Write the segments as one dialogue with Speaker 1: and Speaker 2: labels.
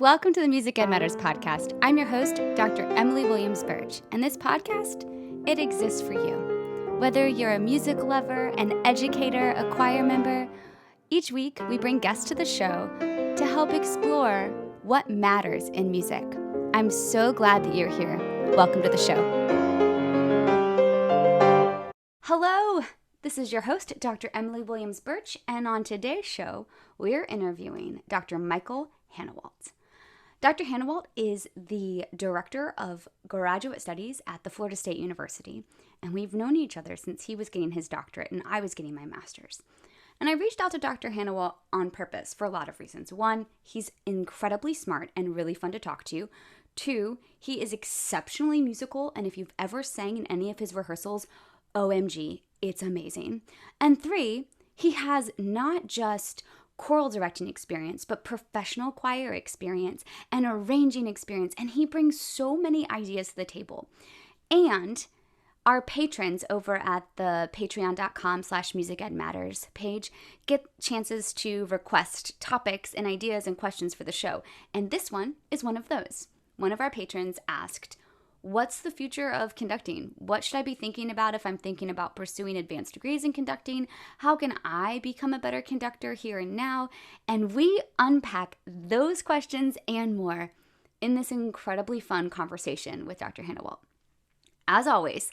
Speaker 1: Welcome to the Music Ed Matters podcast. I'm your host, Dr. Emily Williams Burch, and this podcast, it exists for you. Whether you're a music lover, an educator, a choir member, each week we bring guests to the show to help explore what matters in music. I'm so glad that you're here. Welcome to the show. Hello, this is your host, Dr. Emily Williams Burch, and on today's show, we're interviewing Dr. Michael Hanawalt. Dr. Hanawalt is the Director of Graduate Studies at the Florida State University, and we've known each other since he was getting his doctorate and I was getting my master's. And I reached out to Dr. Hanawalt on purpose for a lot of reasons. One, he's incredibly smart and really fun to talk to. Two, he is exceptionally musical, and if you've ever sang in any of his rehearsals, OMG, it's amazing. And three, he has not just choral directing experience, but professional choir experience and arranging experience, and he brings so many ideas to the table. And our patrons over at the patreon.com/musicedmatters page get chances to request topics and ideas and questions for the show. And this one is one of those. One of our patrons asked, what's the future of conducting? What should I be thinking about if I'm thinking about pursuing advanced degrees in conducting? How can I become a better conductor here and now? And we unpack those questions and more in this incredibly fun conversation with Dr. Hanawalt. As always,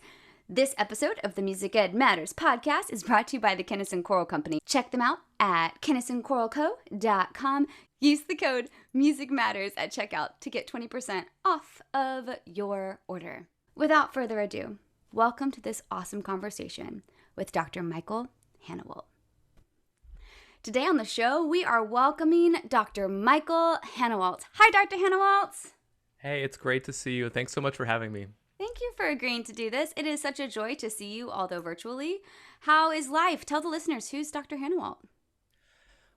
Speaker 1: this episode of the Music Ed Matters podcast is brought to you by the Cantus and Choral Company. Check them out at cantusandchoralco.com. Use the code MUSICMATTERS at checkout to get 20% off of your order. Without further ado, welcome to this awesome conversation with Dr. Michael Hanawalt. Today on the show, we are welcoming Dr. Michael Hanawalt. Hi, Dr. Hanawalt.
Speaker 2: Hey, it's great to see you. Thanks so much for having me.
Speaker 1: Thank you for agreeing to do this. It is such a joy to see you, although virtually. How is life? Tell the listeners, who's Dr. Hanawalt?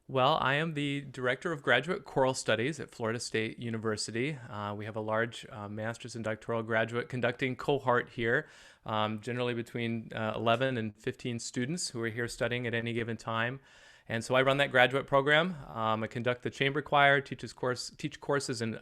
Speaker 2: Well, I am the Director of Graduate Choral Studies at Florida State University. We have a large master's and doctoral graduate conducting cohort here, generally between 11 and 15 students who are here studying at any given time. And so I run that graduate program. I conduct the chamber choir, teach courses in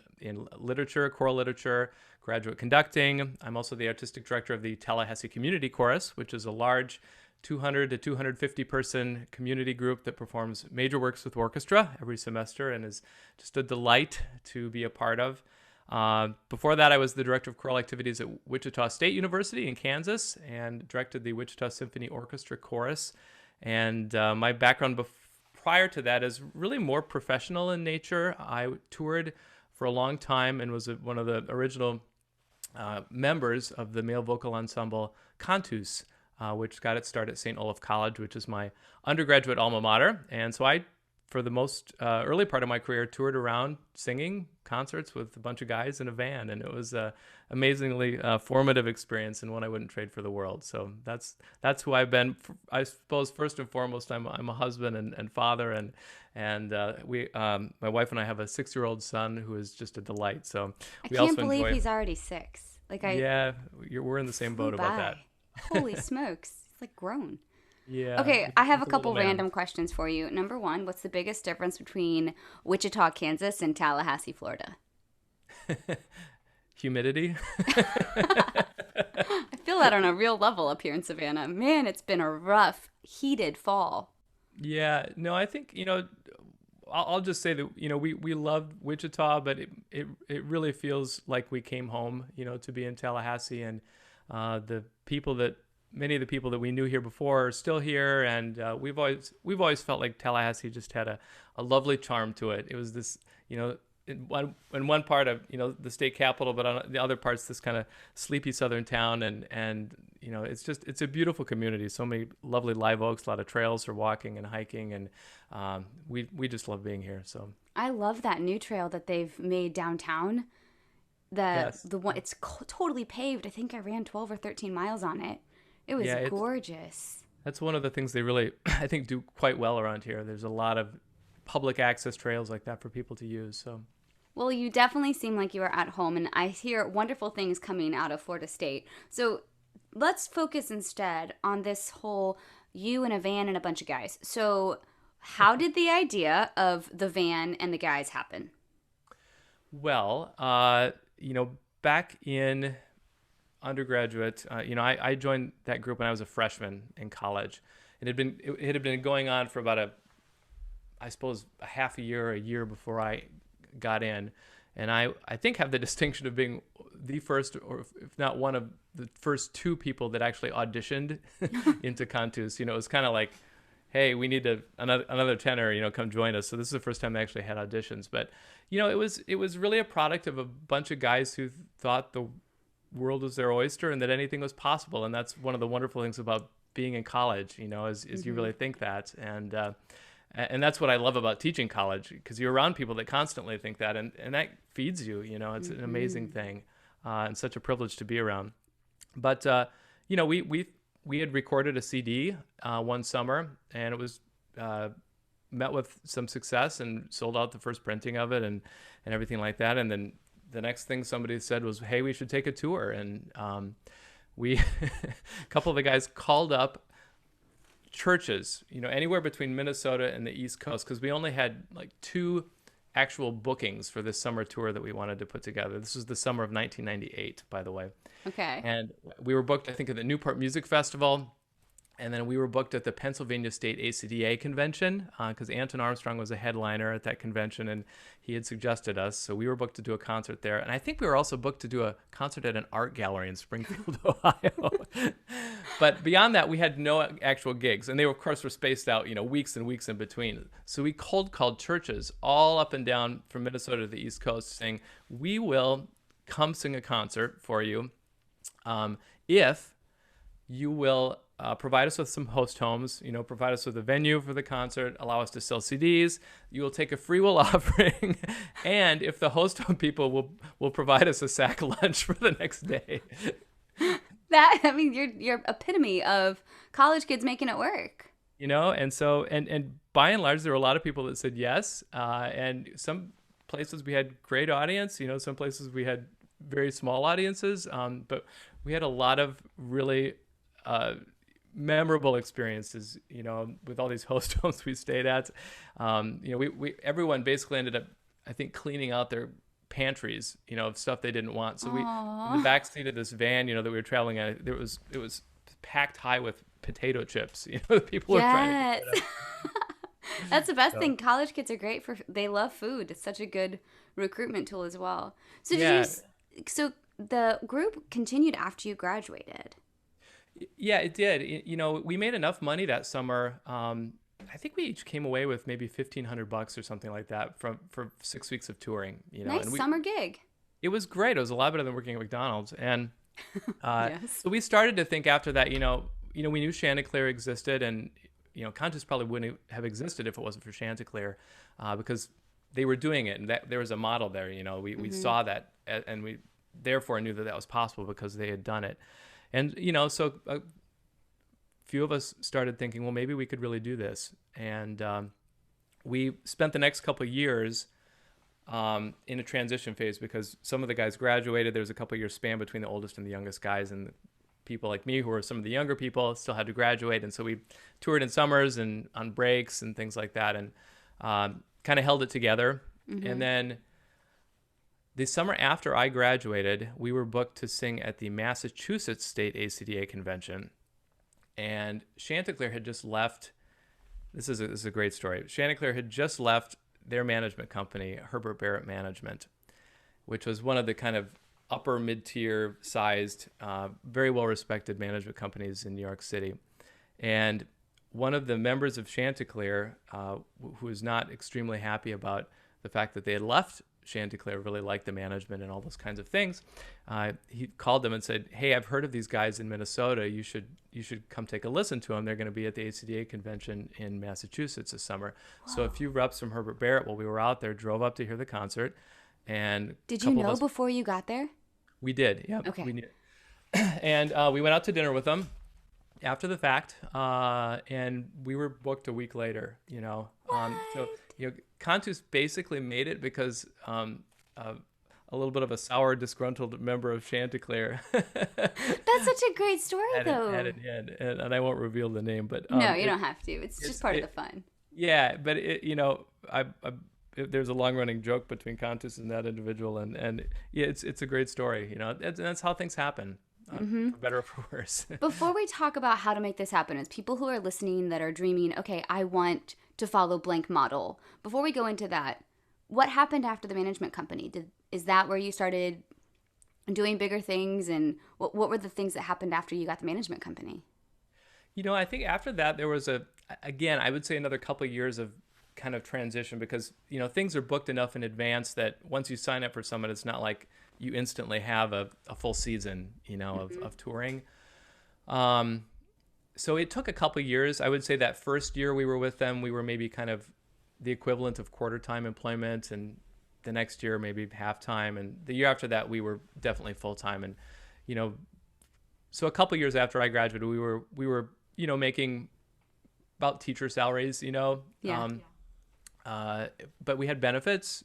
Speaker 2: literature, choral literature, graduate conducting. I'm also the artistic director of the Tallahassee Community Chorus, which is a large 200 to 250 person community group that performs major works with orchestra every semester and is just a delight to be a part of. Before that, I was the director of choral activities at Wichita State University in Kansas and directed the Wichita Symphony Orchestra Chorus. And my background prior to that is really more professional in nature. I toured for a long time and was one of the original members of the male vocal ensemble Cantus, which got its start at St. Olaf College, which is my undergraduate alma mater. And so I, for the most early part of my career, toured around singing concerts with a bunch of guys in a van. And it was an amazingly formative experience and one I wouldn't trade for the world. So that's who I've been. I suppose first and foremost, I'm a husband and father. And my wife and I have a 6-year-old son who is just a delight. So
Speaker 1: I can't believe he's already 6.
Speaker 2: We're in the same boat about that.
Speaker 1: Holy smokes. It's like grown.
Speaker 2: Yeah.
Speaker 1: Okay, I have a couple random questions for you. Number one, what's the biggest difference between Wichita, Kansas and Tallahassee, Florida?
Speaker 2: Humidity.
Speaker 1: I feel that on a real level up here in Savannah. Man, it's been a rough, heated fall.
Speaker 2: Yeah. No, I think, I'll just say that, we love Wichita, but it really feels like we came home, to be in Tallahassee, and many of the people that we knew here before are still here, and we've always felt like Tallahassee just had a lovely charm to it. It was this, in one part of the state capital, but on the other parts, this kind of sleepy southern town, and it's a beautiful community. So many lovely live oaks, a lot of trails for walking and hiking, and we just love being here. So
Speaker 1: I love that new trail that they've made downtown. The one, it's totally paved. I think I ran 12 or 13 miles on it. It was gorgeous.
Speaker 2: That's one of the things they really, I think, do quite well around here. There's a lot of public access trails like that for people to use. So,
Speaker 1: well, you definitely seem like you are at home, and I hear wonderful things coming out of Florida State. So let's focus instead on this whole you and a van and a bunch of guys. So how did the idea of the van and the guys happen?
Speaker 2: Well, back in undergraduate, I joined that group when I was a freshman in college. It had been going on for about I suppose a half a year or a year before I got in. And I think have the distinction of being the first, or if not one of the first two people that actually auditioned into Cantus. It was kind of like, hey, we need another tenor, come join us. So this is the first time I actually had auditions. But, it was really a product of a bunch of guys who thought the world was their oyster and that anything was possible. And that's one of the wonderful things about being in college, is you really think that. And that's what I love about teaching college, because you're around people that constantly think that, and that feeds you. It's an amazing thing, and such a privilege to be around. But we had recorded a CD one summer, and it was met with some success and sold out the first printing of it and everything like that. And then the next thing somebody said was, "Hey, we should take a tour." And we a couple of the guys called up churches, anywhere between Minnesota and the East Coast, because we only had like 2 actual bookings for this summer tour that we wanted to put together. This was the summer of 1998, by the way.
Speaker 1: Okay.
Speaker 2: And we were booked, I think, at the Newport Music Festival. And then we were booked at the Pennsylvania State ACDA convention, because Anton Armstrong was a headliner at that convention, and he had suggested us. So we were booked to do a concert there. And I think we were also booked to do a concert at an art gallery in Springfield, Ohio. But beyond that, we had no actual gigs. And they, of course, were spaced out, weeks and weeks in between. So we cold called churches all up and down from Minnesota to the East Coast saying, we will come sing a concert for you if you will provide us with some host homes, provide us with a venue for the concert, allow us to sell CDs. You will take a free will offering. And if the host home people will provide us a sack lunch for the next day.
Speaker 1: You're epitome of college kids making it work.
Speaker 2: And so, and by and large, there were a lot of people that said yes. And some places we had great audience, some places we had very small audiences. But we had a lot of really memorable experiences, with all these host homes we stayed at. Everyone basically ended up, I think, cleaning out their pantries, of stuff they didn't want. So we, in the back seat of this van, that we were traveling at, it was packed high with potato chips. People were trying to get it.
Speaker 1: That's the best thing. College kids are great they love food. It's such a good recruitment tool as well. So so the group continued after you graduated?
Speaker 2: Yeah, it did. We made enough money that summer. I think we each came away with maybe $1,500 or something like that for 6 weeks of touring.
Speaker 1: Nice summer gig.
Speaker 2: It was great. It was a lot better than working at McDonald's. And
Speaker 1: yes.
Speaker 2: So we started to think after that, we knew Chanticleer existed, and Cantus probably wouldn't have existed if it wasn't for Chanticleer, because they were doing it, and that there was a model there. We saw that, and we therefore knew that was possible because they had done it. And, so a few of us started thinking, well, maybe we could really do this. And we spent the next couple of years in a transition phase, because some of the guys graduated. There was a couple of years span between the oldest and the youngest guys, and people like me, who were some of the younger people, still had to graduate. And so we toured in summers and on breaks and things like that, and kind of held it together. And then the summer after I graduated, we were booked to sing at the Massachusetts State ACDA convention. And Chanticleer had just left. This is a great story. Chanticleer had just left their management company, Herbert Barrett Management, which was one of the kind of upper mid-tier sized, very well-respected management companies in New York City. And one of the members of Chanticleer, who was not extremely happy about the fact that they had left Chanticleer, really liked the management and all those kinds of things, he called them and said, hey, I've heard of these guys in Minnesota. You should come take a listen to them. They're going to be at the ACDA convention in Massachusetts this summer. Wow. So a few reps from Herbert Barrett, while we were out there, drove up to hear the concert. And
Speaker 1: did you know before you got there?
Speaker 2: We did, yeah.
Speaker 1: Okay.
Speaker 2: We did. And we went out to dinner with them after the fact, and we were booked a week later. So Cantus basically made it because a little bit of a sour, disgruntled member of Chanticleer.
Speaker 1: That's such a great story, though.
Speaker 2: And I won't reveal the name, but
Speaker 1: no, you don't have to. It's just part of the fun.
Speaker 2: Yeah, but I there's a long running joke between Cantus and that individual, and yeah, it's a great story. That's how things happen, for better or for worse.
Speaker 1: Before we talk about how to make this happen, as people who are listening that are dreaming, okay, I want to follow blank model. Before we go into that, what happened after the management company? Is that where you started doing bigger things, and what were the things that happened after you got the management company?
Speaker 2: I think after that there was again, I would say another couple of years of kind of transition, because things are booked enough in advance that once you sign up for someone, it's not like you instantly have a full season of touring. So it took a couple of years. I would say that first year we were with them, we were maybe kind of the equivalent of quarter-time employment, and the next year maybe half-time, and the year after that we were definitely full-time. And so a couple of years after I graduated, we were making about teacher salaries, but we had benefits,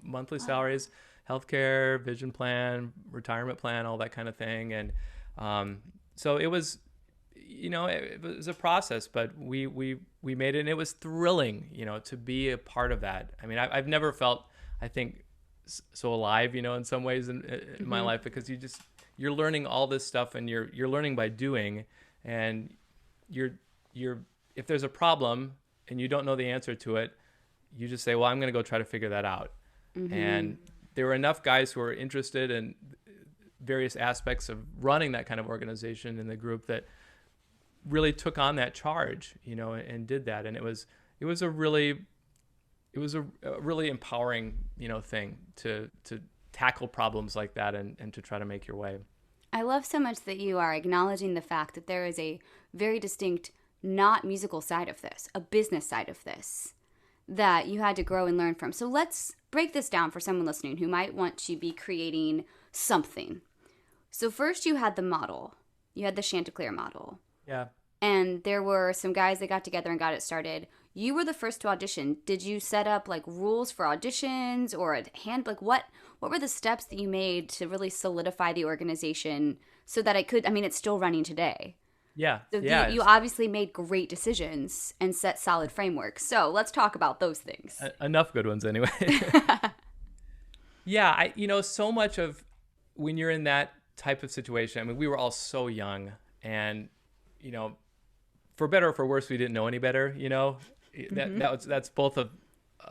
Speaker 2: monthly salaries, healthcare, vision plan, retirement plan, all that kind of thing. And so it was, it was a process, but we made it, and it was thrilling, to be a part of that. I mean, I've never felt, I think, so alive, in some ways in my life, because you're learning all this stuff, and you're learning by doing, and you're if there's a problem and you don't know the answer to it, you just say, well, I'm going to go try to figure that out. And there were enough guys who were interested in various aspects of running that kind of organization in the group that really took on that charge, and did that. And it was a really empowering, thing to tackle problems like that and to try to make your way.
Speaker 1: I love so much that you are acknowledging the fact that there is a very distinct, not musical side of this, a business side of this, that you had to grow and learn from. So let's break this down for someone listening who might want to be creating something. So first you had the model. You had the Chanticleer Model.
Speaker 2: Yeah.
Speaker 1: And there were some guys that got together and got it started. You were the first to audition. Did you set up like rules for auditions, or what were the steps that you made to really solidify the organization so that it's still running today?
Speaker 2: Yeah.
Speaker 1: So
Speaker 2: yeah.
Speaker 1: You obviously made great decisions and set solid frameworks. So let's talk about those things.
Speaker 2: Enough good ones anyway. Yeah. So much of when you're in that type of situation, I mean, we were all so young, and, for better or for worse, we didn't know any better, that's both a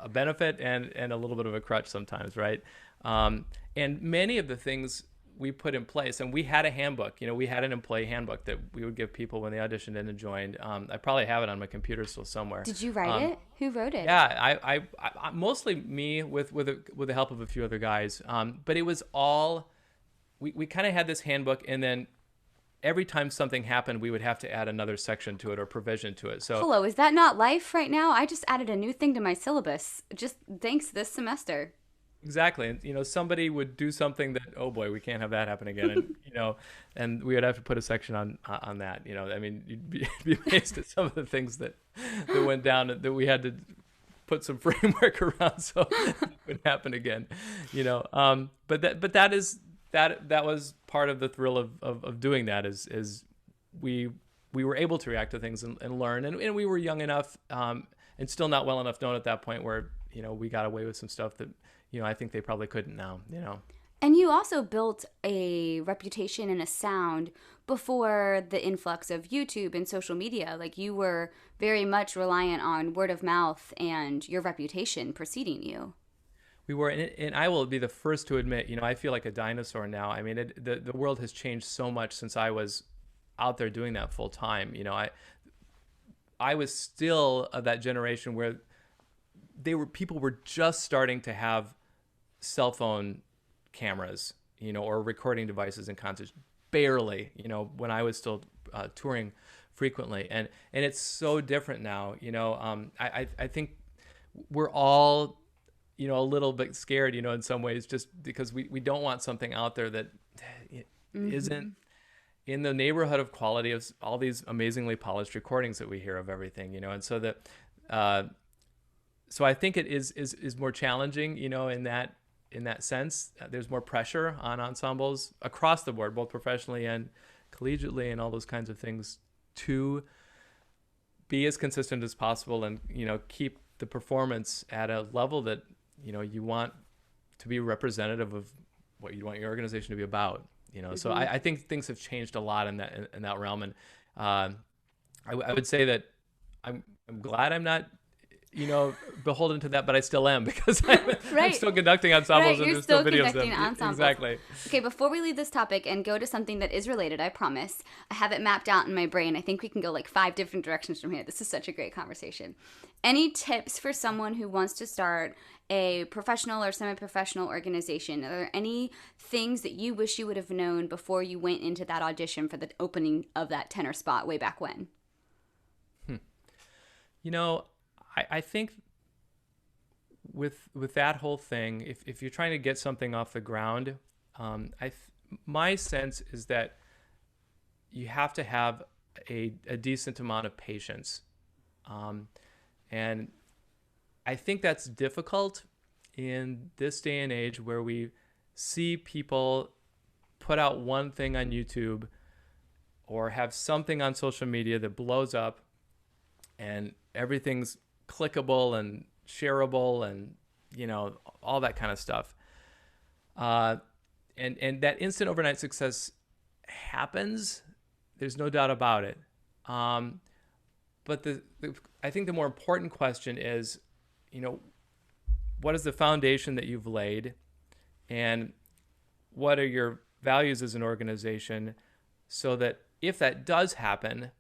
Speaker 2: benefit and a little bit of a crutch sometimes. Right. And many of the things we put in place, and we had a handbook, we had an employee handbook that we would give people when they auditioned in and joined. I probably have it on my computer still somewhere.
Speaker 1: Did you write it? Who wrote it?
Speaker 2: Yeah, I mostly me with the help of a few other guys. But it was all, we kind of had this handbook, and then every time something happened, we would have to add another section to it or provision to it. So
Speaker 1: hello, is that not life right now? I just added a new thing to my syllabus, just thanks this semester.
Speaker 2: Exactly. And, somebody would do something that, oh boy, we can't have that happen again. And, and we would have to put a section on that, I mean, you'd be amazed at some of the things that went down that we had to put some framework around so it wouldn't happen again, but that was part of the thrill of doing that is we were able to react to things and learn, and we were young enough, and still not well enough known at that point where, we got away with some stuff that, I think they probably couldn't now,
Speaker 1: And you also built a reputation and a sound before the influx of YouTube and social media. Like, you were very much reliant on word of mouth and your reputation preceding you.
Speaker 2: We were, and I will be the first to admit, I feel like a dinosaur now. I mean, the world has changed so much since I was out there doing that full time. I was still of that generation where people were just starting to have cell phone cameras, or recording devices in concerts, barely, when I was still touring frequently. And it's so different now, I think we're all, a little bit scared, in some ways, just because we don't want something out there that isn't in the neighborhood of quality of all these amazingly polished recordings that we hear of everything, and so that, so I think it is more challenging, in that sense. There's more pressure on ensembles across the board, both professionally and collegiately and all those kinds of things, to be as consistent as possible and, keep the performance at a level that you want to be representative of what you want your organization to be about. So I think things have changed a lot in that realm, and I would say that I'm glad I'm not beholden to that, but I still am, because I'm still conducting ensembles, and
Speaker 1: You're
Speaker 2: there's still videos of
Speaker 1: conducting
Speaker 2: them.
Speaker 1: ensembles.
Speaker 2: Exactly.
Speaker 1: Okay, before we leave this topic and go to something that is related, I promise, I have it mapped out in my brain. I think we can go like 5 different directions from here. This is such a great conversation. Any tips for someone who wants to start a professional or semi-professional organization? Are there any things that you wish you would have known before you went into that audition for the opening of that tenor spot way back when?
Speaker 2: I think with that whole thing, if you're trying to get something off the ground, my sense is that you have to have a decent amount of patience, and I think that's difficult in this day and age, where we see people put out one thing on YouTube or have something on social media that blows up, and everything's clickable and shareable and all that kind of stuff, and that instant overnight success happens. There's no doubt about it, but I think the more important question is, what is the foundation that you've laid, and what are your values as an organization, so that if that does happen,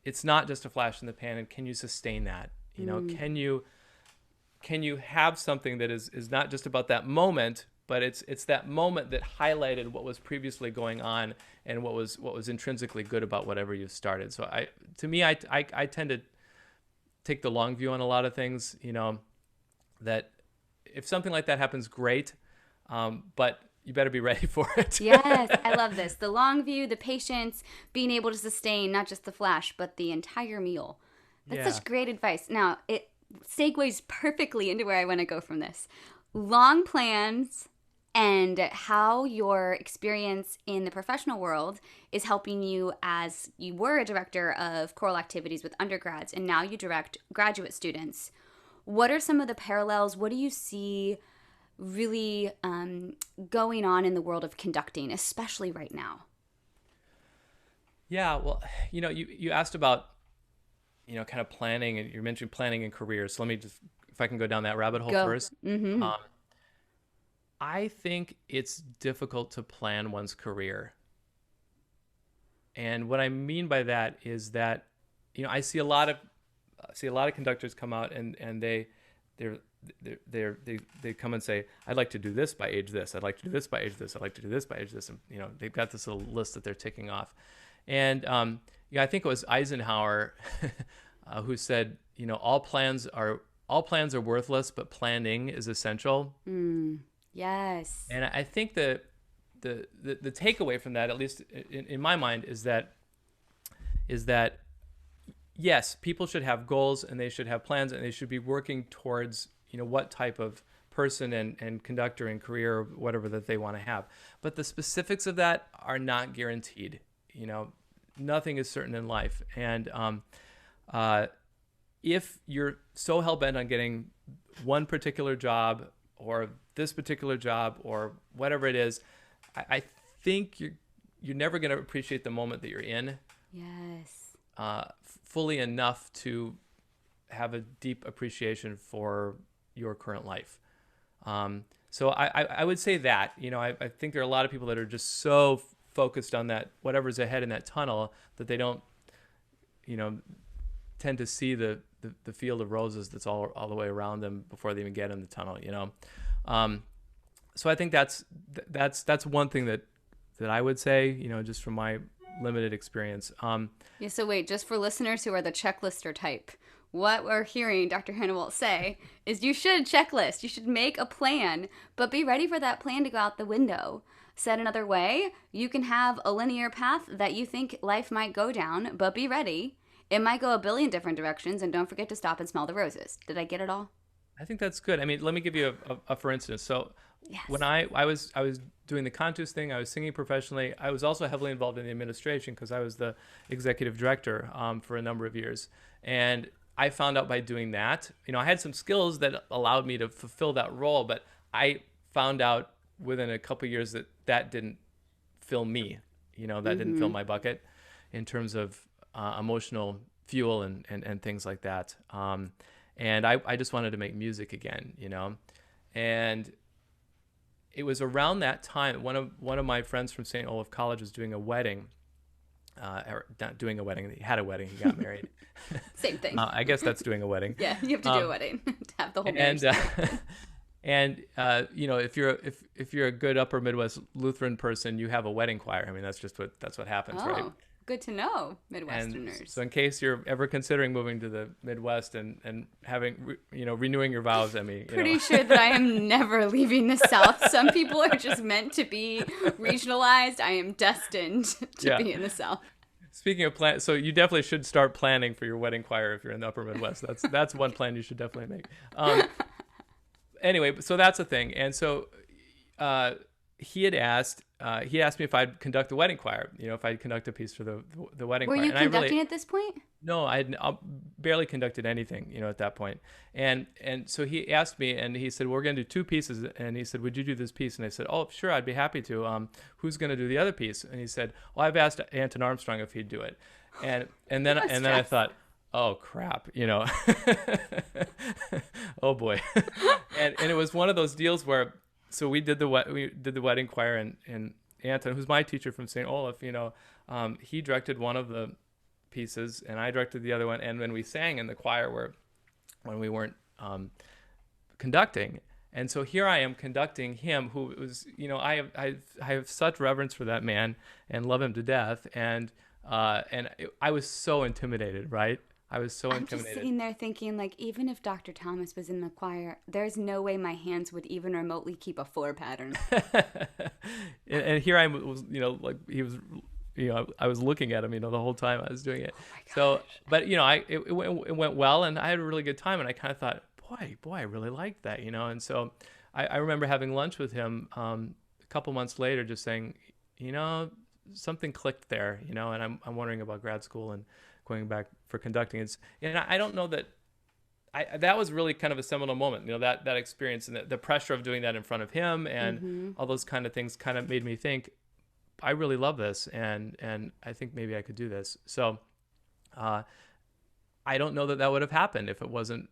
Speaker 2: it's not just a flash in the pan, and can you sustain that? Can you have something that is not just about that moment, but it's that moment that highlighted what was previously going on and what was intrinsically good about whatever you started. So I tend to take the long view on a lot of things, that if something like that happens, great, but you better be ready for it.
Speaker 1: Yes, I love this. The long view, the patience, being able to sustain not just the flash, but the entire meal. That's such great advice. Now, it segues perfectly into where I want to go from this. Long plans and how your experience in the professional world is helping you, as you were a director of choral activities with undergrads, and now you direct graduate students. What are some of the parallels? What do you see really going on in the world of conducting, especially right now?
Speaker 2: Yeah, well, you asked about, kind of planning, and you mentioned planning and careers. So let me just, if I can go down that rabbit hole first.
Speaker 1: Mm-hmm.
Speaker 2: I think it's difficult to plan one's career. And what I mean by that is that, I see a lot of conductors come out, and they come and say, I'd like to do this by age this. I'd like to do this by age this. I'd like to do this by age this. And, they've got this little list that they're ticking off. And, I think it was Eisenhower who said, all plans are worthless, but planning is essential.
Speaker 1: Yes.
Speaker 2: And I think the takeaway from that, at least in my mind, is that yes, people should have goals, and they should have plans, and they should be working towards, what type of person and conductor and career or whatever that they want to have. But the specifics of that are not guaranteed. Nothing is certain in life. And if you're so hell-bent on getting one particular job or this particular job or whatever it is, I think you're never going to appreciate the moment that you're in.
Speaker 1: Yes.
Speaker 2: Fully enough to have a deep appreciation for your current life. So I would say that, I think there are a lot of people that are just so focused on that, whatever's ahead in that tunnel, that they don't, tend to see the field of roses that's all the way around them before they even get in the tunnel, So I think that's one thing that I would say, just from my limited experience.
Speaker 1: So wait, just for listeners who are the checklister type, what we're hearing Dr. Hanawalt say is you should checklist. You should make a plan, but be ready for that plan to go out the window. Said another way, you can have a linear path that you think life might go down, but be ready. It might go a billion different directions, and don't forget to stop and smell the roses. Did I get it all?
Speaker 2: I think that's good. I mean, let me give you a for instance. So
Speaker 1: Yes.
Speaker 2: when I was doing the Cantus thing, I was singing professionally. I was also heavily involved in the administration because I was the executive director for a number of years. And I found out by doing that, I had some skills that allowed me to fulfill that role, but I found out within a couple of years that didn't fill me, that didn't fill my bucket in terms of emotional fuel and things like that. And I just wanted to make music again, and it was around that time, one of my friends from St. Olaf College was doing a wedding, or not doing a wedding, he had a wedding, he got married.
Speaker 1: Same thing.
Speaker 2: I guess that's doing a wedding.
Speaker 1: Yeah, you have to do a wedding to have the whole marriage.
Speaker 2: And if you're a good Upper Midwest Lutheran person, you have a wedding choir. I mean, that's what happens, right?
Speaker 1: Good to know, Midwesterners.
Speaker 2: And so in case you're ever considering moving to the Midwest and having, renewing your vows,
Speaker 1: Pretty sure that I am never leaving the South. Some people are just meant to be regionalized. I am destined to be in the South.
Speaker 2: Speaking of plan, so you definitely should start planning for your wedding choir if you're in the Upper Midwest. That's one plan you should definitely make. Anyway, so that's a thing. And so he asked me if I'd conduct the wedding choir, if I'd conduct a piece for the wedding choir.
Speaker 1: Were you conducting at this point?
Speaker 2: No, I had barely conducted anything, at that point. And so he asked me, and he said, we're going to do two pieces. And he said, would you do this piece? And I said, oh, sure, I'd be happy to. Who's going to do the other piece? And he said, well, I've asked Anton Armstrong if he'd do it. And then I thought, oh crap, oh boy. and it was one of those deals where, so we did the wedding choir, and Anton, who's my teacher from St. Olaf, he directed one of the pieces and I directed the other one. And when we sang in the choir when we weren't conducting, and so here I am conducting him, who was, I have such reverence for that man and love him to death, and I was so intimidated, right? I was so intimidated.
Speaker 1: I'm just sitting there thinking, like, even if Dr. Thomas was in the choir, there's no way my hands would even remotely keep a 4 pattern.
Speaker 2: and here I was, like he was, I was looking at him, the whole time I was doing it. So, but it went well, and I had a really good time, and I kind of thought, boy, I really liked that, And so I remember having lunch with him a couple months later, just saying, something clicked there, and I'm wondering about grad school and going back for conducting. And I don't know that that was really kind of a seminal moment, that experience and the pressure of doing that in front of him and all those kind of things kind of made me think, I really love this, and I think maybe I could do this. So I don't know that would have happened if it wasn't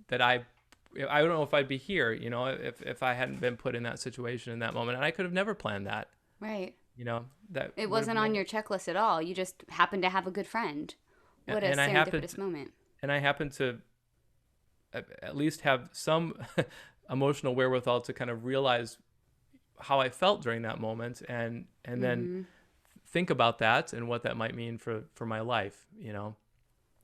Speaker 2: that I don't know if I'd be here, if I hadn't been put in that situation in that moment, and I could have never planned that.
Speaker 1: Right.
Speaker 2: That
Speaker 1: it wasn't on your checklist at all. You just happened to have a good friend. What a serendipitous moment.
Speaker 2: And I happened to at least have some emotional wherewithal to kind of realize how I felt during that moment, and then think about that and what that might mean for my life,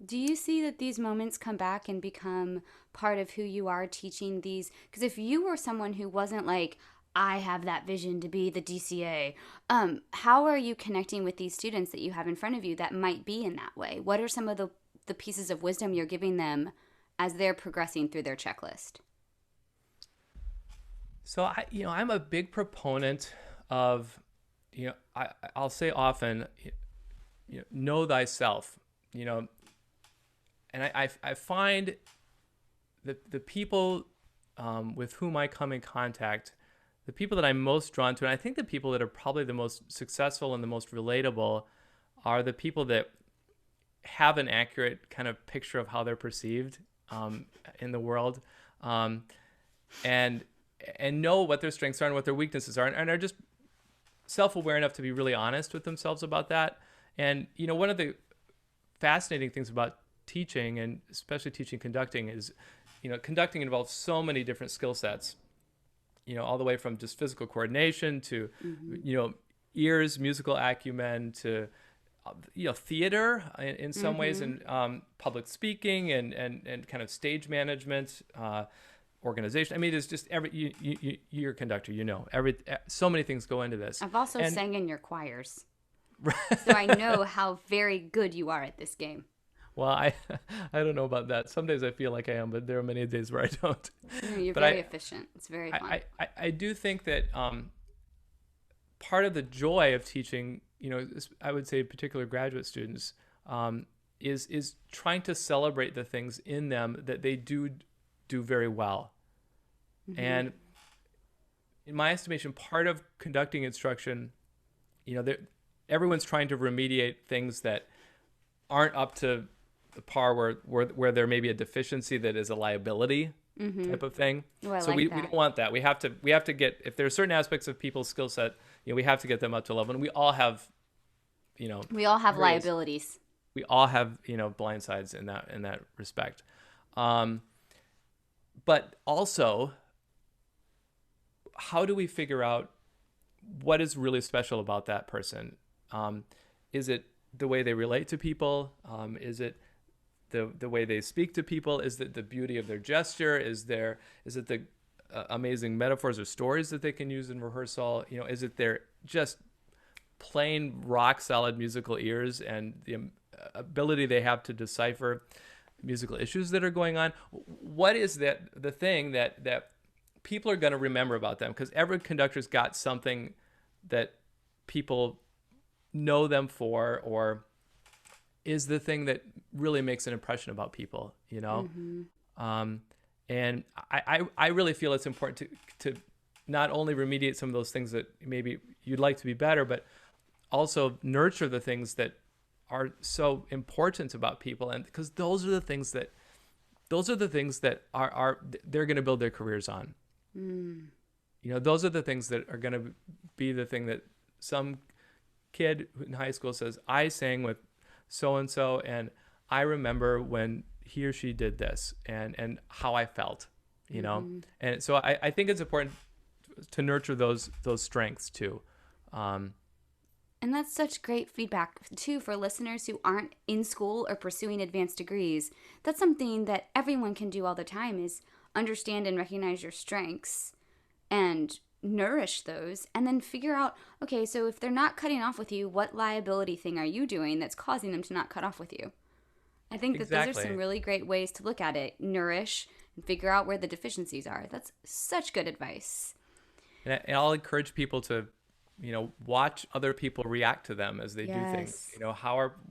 Speaker 1: Do you see that these moments come back and become part of who you are teaching these? Because if you were someone who wasn't like, I have that vision to be the DCA, how are you connecting with these students that you have in front of you that might be in that way? What are some of the pieces of wisdom you're giving them as they're progressing through their checklist?
Speaker 2: So I'm a big proponent of, I'll say often, know thyself, and I find that the people with whom I come in contact, the people that I'm most drawn to, and I think the people that are probably the most successful and the most relatable, are the people that have an accurate kind of picture of how they're perceived in the world, and know what their strengths are and what their weaknesses are, and are just self-aware enough to be really honest with themselves about that. And one of the fascinating things about teaching, and especially teaching conducting, is conducting involves so many different skill sets, all the way from just physical coordination to ears, musical acumen, to theater in some ways, and public speaking and kind of stage management, organization. I mean, it's just you're a conductor, so many things go into this.
Speaker 1: I've also sang in your choirs, so I know how very good you are at this game.
Speaker 2: Well, I don't know about that. Some days I feel like I am, but there are many days where I don't.
Speaker 1: You're very efficient. It's very fun.
Speaker 2: I do think that part of the joy of teaching, I would say particular graduate students, is trying to celebrate the things in them that they do very well. And in my estimation, part of conducting instruction, everyone's trying to remediate things that aren't up to the par where there may be a deficiency that is a liability type of thing.
Speaker 1: Oh,
Speaker 2: so we don't want that. We have to get, if there are certain aspects of people's skill set, we have to get them up to level. And we all have
Speaker 1: liabilities.
Speaker 2: We all have, blind sides in that respect. But also, how do we figure out what is really special about that person? Is it the way they relate to people? Is it the way they speak to people? Is it the beauty of their gesture? Is it the amazing metaphors or stories that they can use in rehearsal? Is it their just plain rock solid musical ears and the ability they have to decipher musical issues that are going on? What is the thing that people are going to remember about them? Because every conductor's got something that people know them for, or is the thing that really makes an impression about people, and I really feel it's important to not only remediate some of those things that maybe you'd like to be better, but also nurture the things that are so important about people. And because those are the things that are they're going to build their careers on. Those are the things that are going to be the thing that some kid in high school says, I sang with so-and-so, and I remember when he or she did this and how I felt, And so I think it's important to nurture those strengths too.
Speaker 1: And that's such great feedback too for listeners who aren't in school or pursuing advanced degrees. That's something that everyone can do all the time, is understand and recognize your strengths and nourish those, and then figure out, okay, so if they're not cutting off with you, what liability thing are you doing that's causing them to not cut off with you? I think that those are some really great ways to look at it. Nourish and figure out where the deficiencies are. That's such good advice.
Speaker 2: And I'll encourage people to, watch other people react to them as they do things.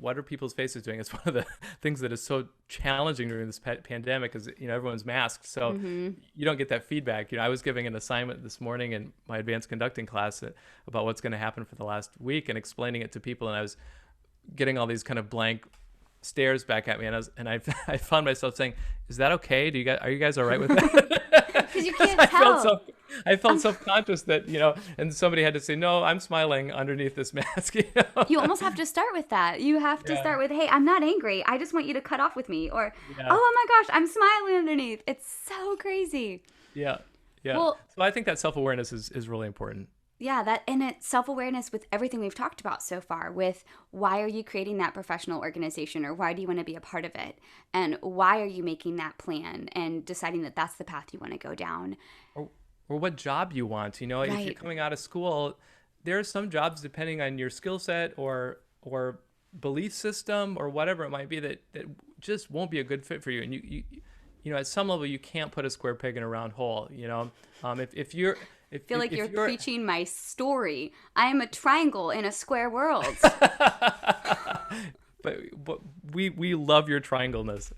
Speaker 2: What are people's faces doing? It's one of the things that is so challenging during this pandemic is, everyone's masked. So you don't get that feedback. I was giving an assignment this morning in my advanced conducting class about what's going to happen for the last week and explaining it to people. And I was getting all these kind of blank stares back at me. And I found myself saying, is that okay? Are you guys all right with that?
Speaker 1: Because you can't tell.
Speaker 2: I felt self-conscious that, and somebody had to say, no, I'm smiling underneath this mask.
Speaker 1: You almost have to start with that. You have to start with, hey, I'm not angry. I just want you to cut off with me. Or, oh my gosh, I'm smiling underneath. It's so crazy.
Speaker 2: Yeah. Well, so I think that self-awareness is really important.
Speaker 1: Yeah, it's self-awareness with everything we've talked about so far, with why are you creating that professional organization, or why do you want to be a part of it? And why are you making that plan and deciding that that's the path you want to go down?
Speaker 2: Or what job you want. If you're coming out of school, there are some jobs, depending on your skill set or belief system or whatever it might be, that just won't be a good fit for you. And you at some level, you can't put a square peg in a round hole. If you're
Speaker 1: I feel like you're preaching my story. I am a triangle in a square world.
Speaker 2: But we love your triangleness.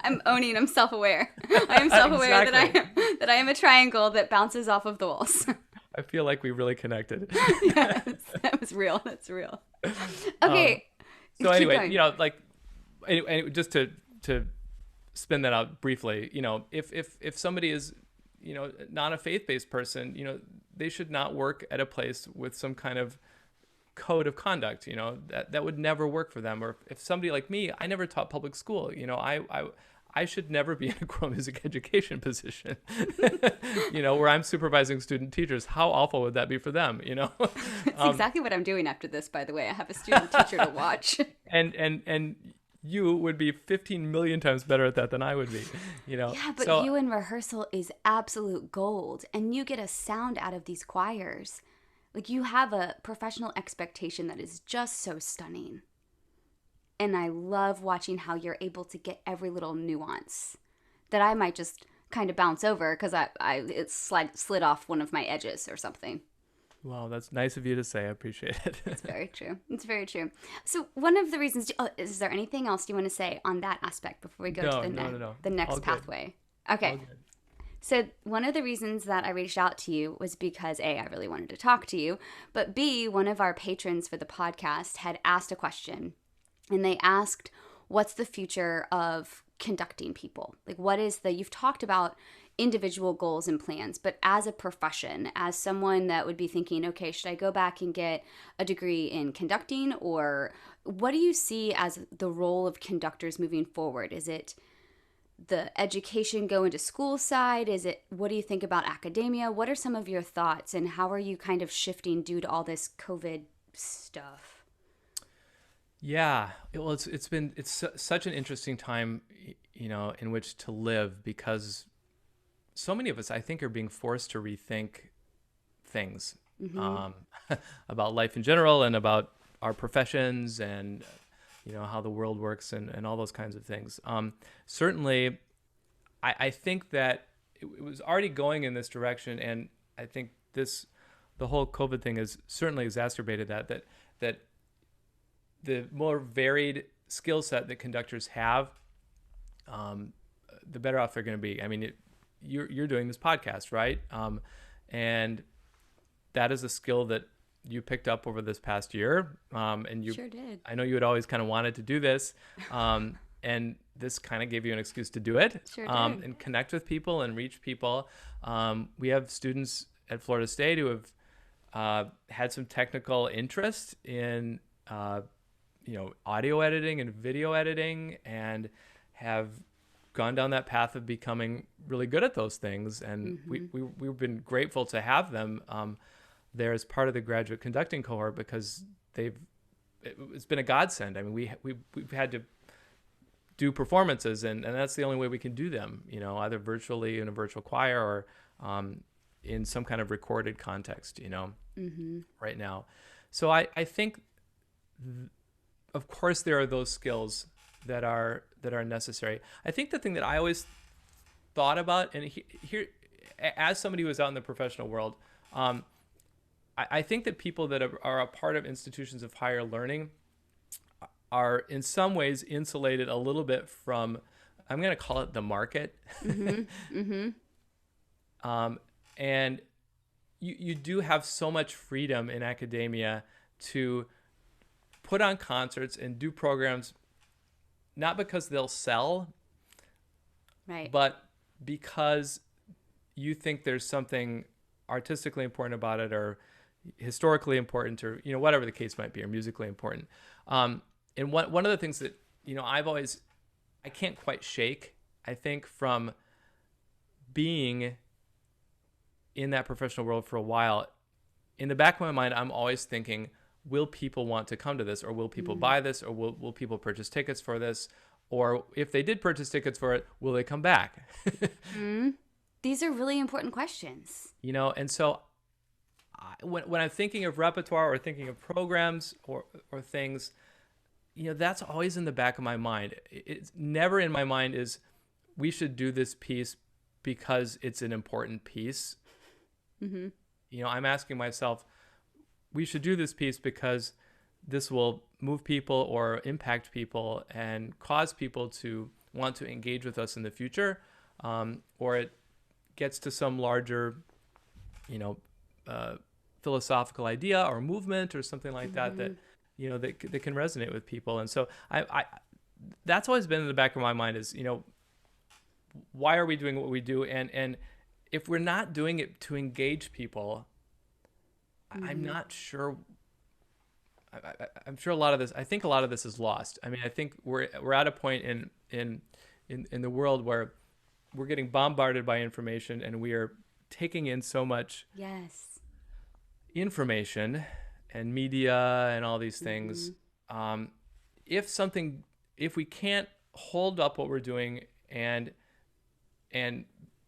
Speaker 1: I'm self-aware. I am self-aware that I am a triangle that bounces off of the walls.
Speaker 2: I feel like we really connected.
Speaker 1: Yes, that was real. That's real. Okay.
Speaker 2: So anyway, just to spin that out briefly, if somebody is, not a faith-based person, they should not work at a place with some kind of code of conduct, that would never work for them. Or if somebody like me, I never taught public school, I should never be in a choral music education position, where I'm supervising student teachers. How awful would that be for them?
Speaker 1: It's exactly what I'm doing after this, by the way. I have a student teacher to watch.
Speaker 2: And you would be 15 million times better at that than I would be,
Speaker 1: Yeah, but you in rehearsal is absolute gold, and you get a sound out of these choirs. Like, you have a professional expectation that is just so stunning. And I love watching how you're able to get every little nuance that I might just kind of bounce over because it slid off one of my edges or something.
Speaker 2: Well, that's nice of you to say. I appreciate it.
Speaker 1: It's very true. It's very true. So one of the reasons, is there anything else you want to say on that aspect before we go to
Speaker 2: No.
Speaker 1: the
Speaker 2: All
Speaker 1: next
Speaker 2: good.
Speaker 1: pathway?
Speaker 2: All
Speaker 1: Okay.
Speaker 2: good.
Speaker 1: So one of the reasons that I reached out to you was because A, I really wanted to talk to you, but B, one of our patrons for the podcast had asked a question, and they asked, what's the future of conducting people? Like, what is you've talked about individual goals and plans, but as a profession, as someone that would be thinking, okay, should I go back and get a degree in conducting, or what do you see as the role of conductors moving forward? Is it the education go into school side? What do you think about academia? What are some of your thoughts, and how are you kind of shifting due to all this COVID stuff?
Speaker 2: Yeah, well, it's such an interesting time, in which to live, because so many of us, I think, are being forced to rethink things about life in general and about our professions and how the world works and all those kinds of things. Certainly, I think that it was already going in this direction, and I think the whole COVID thing has certainly exacerbated that the more varied skill set that conductors have, the better off they're going to be. I mean, you're doing this podcast, right? And that is a skill that you picked up over this past year. And you
Speaker 1: Sure did.
Speaker 2: I know you had always kind of wanted to do this. And this kind of gave you an excuse to do it.
Speaker 1: Sure did.
Speaker 2: And connect with people and reach people. We have students at Florida State who have had some technical interest in audio editing and video editing, and have gone down that path of becoming really good at those things. And we've been grateful to have them there as part of the graduate conducting cohort, because it's been a godsend. I mean, we've had to do performances, and that's the only way we can do them, either virtually in a virtual choir or in some kind of recorded context, right now. So I think, of course, there are those skills that are necessary. I think the thing that I always thought about, and here, as somebody who is out in the professional world, I think that people that are a part of institutions of higher learning are in some ways insulated a little bit from, I'm going to call it the market. And you do have so much freedom in academia to put on concerts and do programs, not because they'll sell,
Speaker 1: Right.
Speaker 2: but because you think there's something artistically important about it, or historically important, or whatever the case might be, or musically important. And one of the things that I can't quite shake, I think, from being in that professional world for a while, in the back of my mind, I'm always thinking, will people want to come to this, or will people buy this, or will people purchase tickets for this, or if they did purchase tickets for it, will they come back?
Speaker 1: These are really important questions.
Speaker 2: And so when I'm thinking of repertoire or thinking of programs or things, that's always in the back of my mind. It's never in my mind is, we should do this piece because it's an important piece. I'm asking myself, we should do this piece because this will move people or impact people and cause people to want to engage with us in the future, or it gets to some larger, philosophical idea or movement or something like that that can resonate with people. And so I that's always been in the back of my mind is, why are we doing what we do? And if we're not doing it to engage people, I'm not sure. I'm sure I think a lot of this is lost. I mean, I think we're at a point in the world where we're getting bombarded by information, and we are taking in so much information and media and all these things. If we can't hold up what we're doing and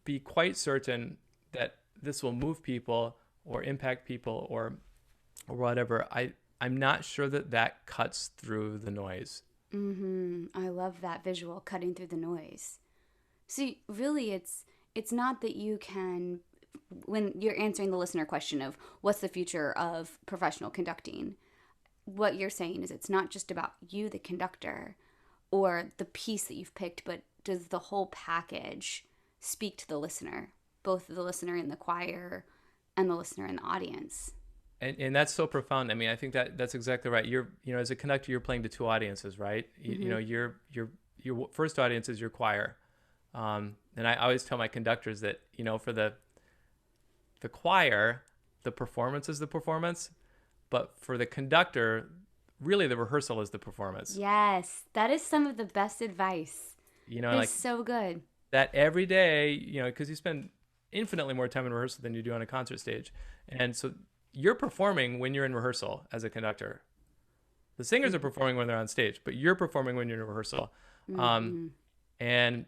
Speaker 2: be quite certain that this will move people or impact people or whatever, I'm not sure that cuts through the noise.
Speaker 1: I love that visual, cutting through the noise. See, really, it's not that you can when you're answering the listener question of what's the future of professional conducting, what you're saying is it's not just about you, the conductor, or the piece that you've picked, but does the whole package speak to the listener, both the listener in the choir and the listener in the audience?
Speaker 2: And that's so profound. I mean, I think that's exactly right. You're, as a conductor, you're playing to two audiences, right? Your first audience is your choir. And I always tell my conductors that, for the choir, the performance is the performance, but for the conductor, really the rehearsal is the performance.
Speaker 1: Yes, that is some of the best advice. It's so good.
Speaker 2: That every day, because you spend infinitely more time in rehearsal than you do on a concert stage. And so you're performing when you're in rehearsal as a conductor. The singers are performing when they're on stage, but you're performing when you're in rehearsal. And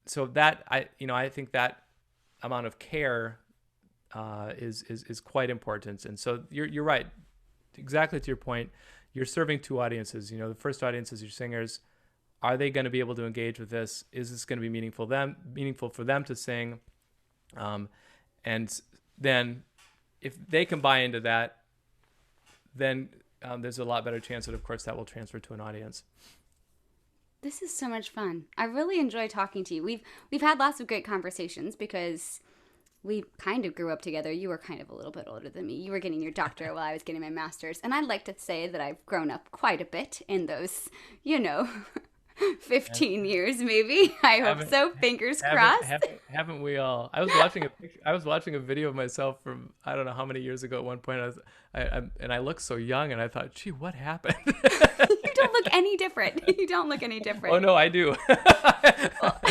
Speaker 2: so that, I think that amount of care is quite important. And so you're right. Exactly to your point, you're serving two audiences. The first audience is your singers. Are they going to be able to engage with this? Is this going to be meaningful for them to sing? And then if they can buy into that, then there's a lot better chance that, of course, that will transfer to an audience.
Speaker 1: This is so much fun. I really enjoy talking to you. We've had lots of great conversations because we kind of grew up together. You were kind of a little bit older than me. You were getting your doctorate while I was getting my master's. And I'd like to say that I've grown up quite a bit in those, 15 years maybe. I hope so. Fingers crossed.
Speaker 2: Haven't we all? I was watching a video of myself from I don't know how many years ago. At one point, I looked so young, and I thought, gee, what happened?
Speaker 1: You don't look any different. You don't look any different.
Speaker 2: Oh no, I do.
Speaker 1: Well,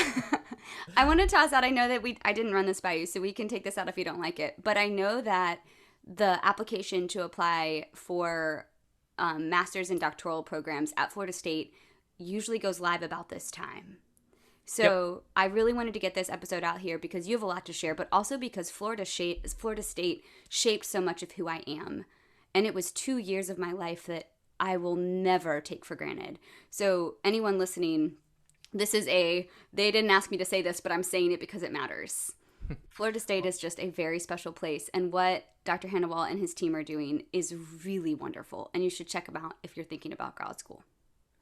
Speaker 1: I want to toss out. I know that I didn't run this by you, so we can take this out if you don't like it. But I know that the application to apply for master's and doctoral programs at Florida State usually goes live about this time. So I really wanted to get this episode out here because you have a lot to share, but also because Florida State shaped so much of who I am. And it was 2 years of my life that I will never take for granted. So anyone listening, they didn't ask me to say this, but I'm saying it because it matters. Florida State is just a very special place. And what Dr. Hanawalt and his team are doing is really wonderful. And you should check them out if you're thinking about grad school.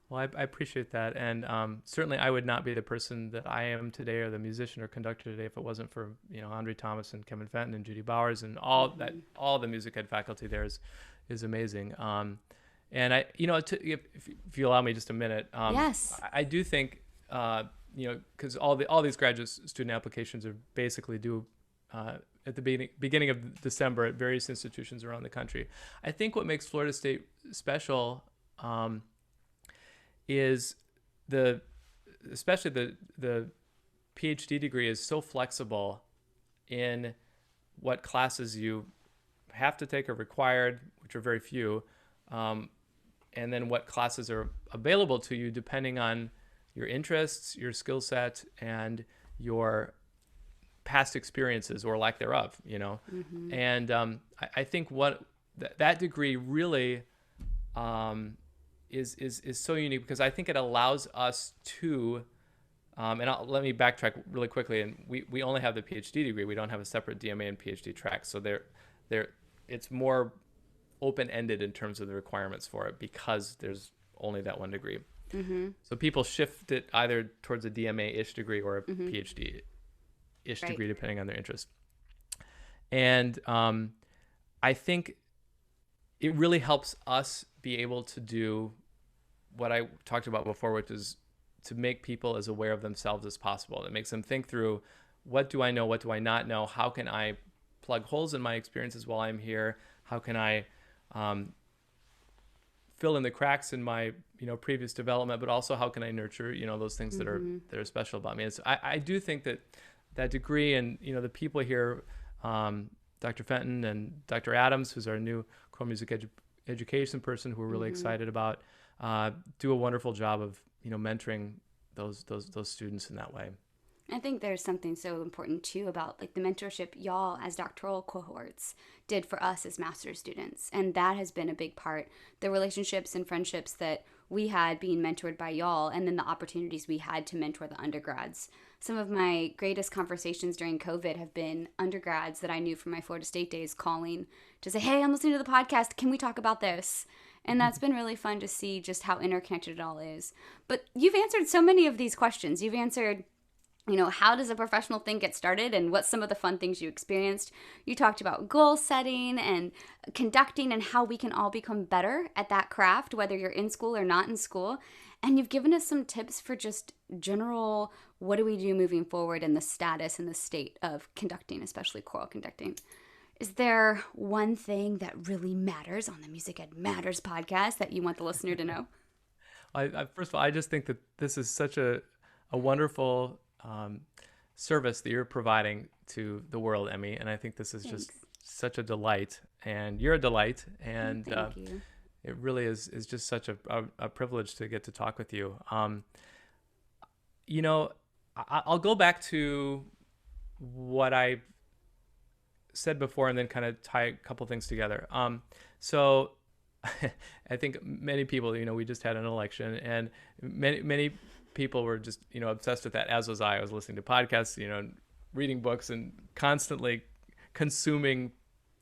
Speaker 2: Well, I appreciate that. And certainly I would not be the person that I am today or the musician or conductor today if it wasn't for, Andre Thomas and Kevin Fenton and Judy Bowers and all the music ed faculty there is amazing. And if you allow me just a minute,
Speaker 1: yes,
Speaker 2: I do think, because all these graduate student applications are basically due at the beginning of December at various institutions around the country. I think what makes Florida State special is especially the PhD degree is so flexible in what classes you have to take or required, which are very few, and then what classes are available to you depending on your interests, your skill set, and your past experiences or lack thereof, And I think what that degree really is so unique because I think it allows us to, let me backtrack really quickly. And we only have the PhD degree. We don't have a separate DMA and PhD track. So it's more open-ended in terms of the requirements for it because there's only that one degree. Mm-hmm. So people shift it either towards a DMA-ish degree or a PhD-ish degree, depending on their interest. And I think it really helps us be able to do what I talked about before, which is to make people as aware of themselves as possible. It makes them think through, what do I know? What do I not know? How can I plug holes in my experiences while I'm here? How can I fill in the cracks in my previous development, but also how can I nurture those things that are special about me? And so I do think that degree and the people here, Dr. Fenton and Dr. Adams, who's our new choral music education person, who we're really excited about, do a wonderful job of mentoring those students in that way.
Speaker 1: I think there's something so important too about the mentorship y'all as doctoral cohorts did for us as master's students. And that has been a big part. The relationships and friendships that we had being mentored by y'all, and then the opportunities we had to mentor the undergrads. Some of my greatest conversations during COVID have been undergrads that I knew from my Florida State days calling to say, hey, I'm listening to the podcast. Can we talk about this? And that's been really fun to see just how interconnected it all is. But you've answered so many of these questions. You've answered, how does a professional thing get started and what's some of the fun things you experienced? You talked about goal setting and conducting and how we can all become better at that craft, whether you're in school or not in school. And you've given us some tips for just general, what do we do moving forward in the status and the state of conducting, especially choral conducting. Is there one thing that really matters on the Music Ed Matters podcast that you want the listener to know?
Speaker 2: First of all, I just think that this is such a wonderful service that you're providing to the world, Emmy. And I think this is just such a delight. And you're a delight. And
Speaker 1: Thank you.
Speaker 2: It really is just such a privilege to get to talk with you. I'll go back to what I said before and then kind of tie a couple things together. So I think many people, we just had an election, and many people were just, obsessed with that, as was I. I was listening to podcasts, reading books, and constantly consuming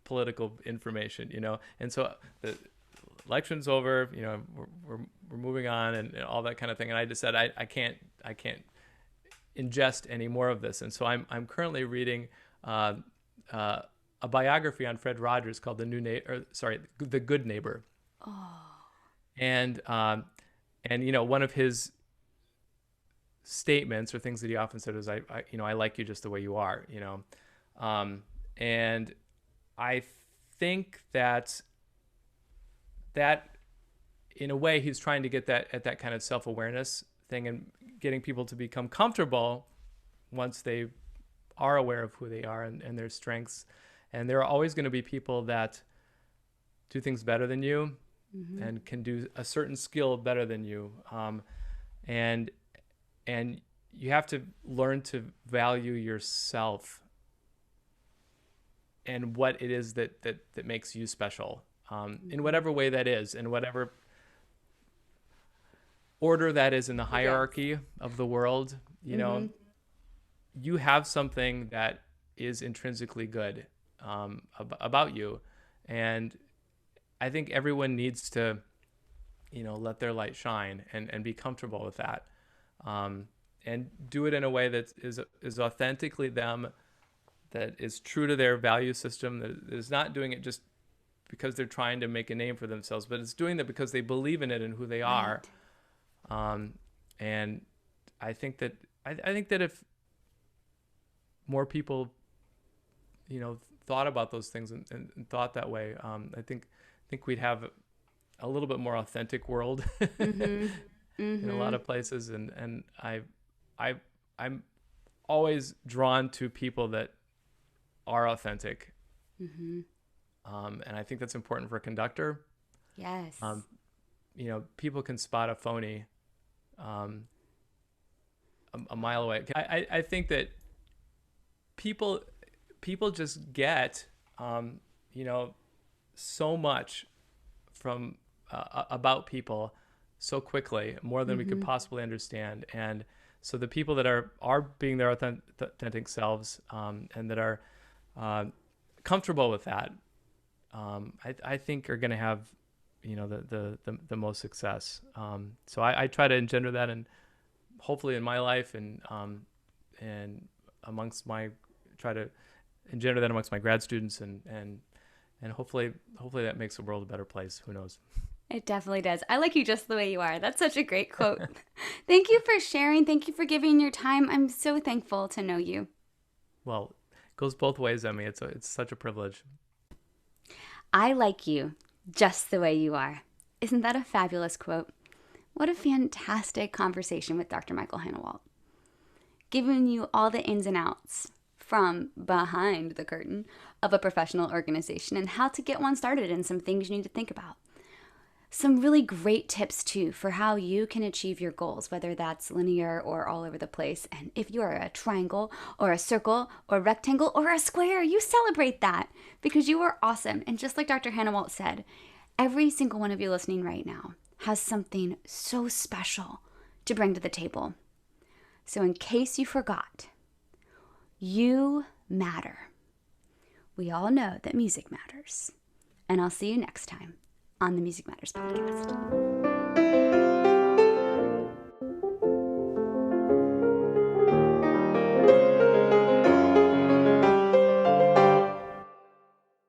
Speaker 2: political information, and so the election's over, we're moving on and all that kind of thing. And I just said, I can't ingest any more of this. And so I'm currently reading a biography on Fred Rogers called The Good Neighbor.
Speaker 1: Oh.
Speaker 2: And one of his statements or things that he often said was, I like you just the way you are, and I think that in a way he's trying to get that at that kind of self-awareness thing and getting people to become comfortable once they are aware of who they are and their strengths. And there are always going to be people that do things better than you and can do a certain skill better than you. And you have to learn to value yourself and what it is that makes you special, in whatever way that is, in whatever order that is in the hierarchy of the world. You have something that is intrinsically good about you. And I think everyone needs to, let their light shine and be comfortable with that. And do it in a way that is authentically them, that is true to their value system, that is not doing it just because they're trying to make a name for themselves, but it's doing that because they believe in it and who they are. And I think that if more people, thought about those things and thought that way, I think we'd have a little bit more authentic world in a lot of places. And I'm always drawn to people that are authentic. And I think that's important for a conductor.
Speaker 1: Yes.
Speaker 2: People can spot a phony a mile away. I think that people just get so much from about people so quickly, more than we could possibly understand. And so the people that are being their authentic selves, and that are comfortable with that, I think are going to have the most success. So I try to engender that, and hopefully in my life and try to engender that amongst my grad students, and hopefully that makes the world a better place. Who knows?
Speaker 1: It definitely does. I like you just the way you are. That's such a great quote. Thank you for sharing. Thank you for giving your time. I'm so thankful to know you.
Speaker 2: Well, it goes both ways, Emmy. It's such a privilege.
Speaker 1: I like you just the way you are. Isn't that a fabulous quote? What a fantastic conversation with Dr. Michael Hanawalt. Giving you all the ins and outs from behind the curtain of a professional organization and how to get one started and some things you need to think about. Some really great tips too for how you can achieve your goals, whether that's linear or all over the place. And if you are a triangle or a circle or a rectangle or a square, you celebrate that because you are awesome. And just like Dr. Hanawalt said, every single one of you listening right now has something so special to bring to the table. So in case you forgot, you matter. We all know that music matters. And I'll see you next time on the Music Matters podcast.